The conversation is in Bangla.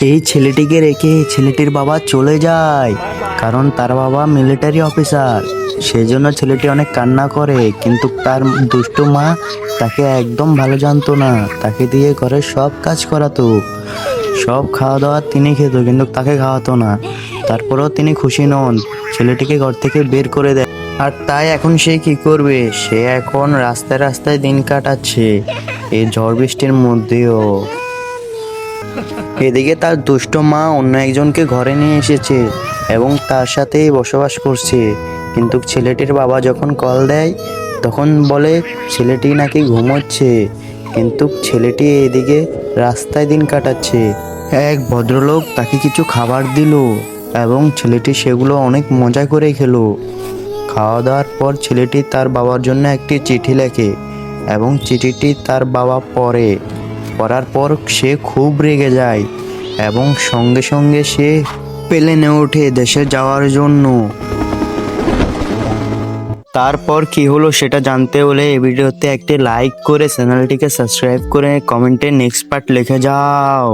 এই ছেলেটিকে রেখে ছেলেটির বাবা চলে যায়, কারণ তার বাবা মিলিটারি অফিসার। সেজন্য ছেলেটি অনেক কান্না করে, কিন্তু তার দুষ্টু মা তাকে একদম ভালো জানতো না। তাকে দিয়ে ঘরের সব কাজ করাতো, সব খাওয়া দাওয়া তিনি খেত, কিন্তু তাকে খাওয়াতো না। তারপরেও তিনি খুশি নন, ছেলেটিকে ঘর থেকে বের করে দেয়। আর তাই এখন সে কি করবে? সে এখন রাস্তায় রাস্তায় দিন কাটাচ্ছে, এই ঝড় বৃষ্টির মধ্যেও। এদিকে তার দুষ্ট মা অন্য একজনকে ঘরে নিয়ে এসেছে এবং তার সাথেই বসবাস করছে। কিন্তু ছেলেটির বাবা যখন কল দেয় তখন বলে ছেলেটি নাকি ঘুমোচ্ছে, কিন্তু ছেলেটি এদিকে রাস্তায় দিন কাটাচ্ছে। এক ভদ্রলোক তাকে কিছু খাবার দিল এবং ছেলেটি সেগুলো অনেক মজা করে খেলো। খাওয়া দাওয়ার পর ছেলেটি তার বাবার জন্য একটি চিঠি লেখে এবং চিঠিটি তার বাবা পড়ার পর সে খুব রেগে যায় এবং সঙ্গে সঙ্গে সে প্লেনে ওঠে দেশে যাওয়ার জন্য। তারপর কি হলো সেটা জানতে হলে এই ভিডিওতে একটি লাইক করে চ্যানেলটিকে সাবস্ক্রাইব করে কমেন্টে নেক্সট পার্ট লিখে যাও।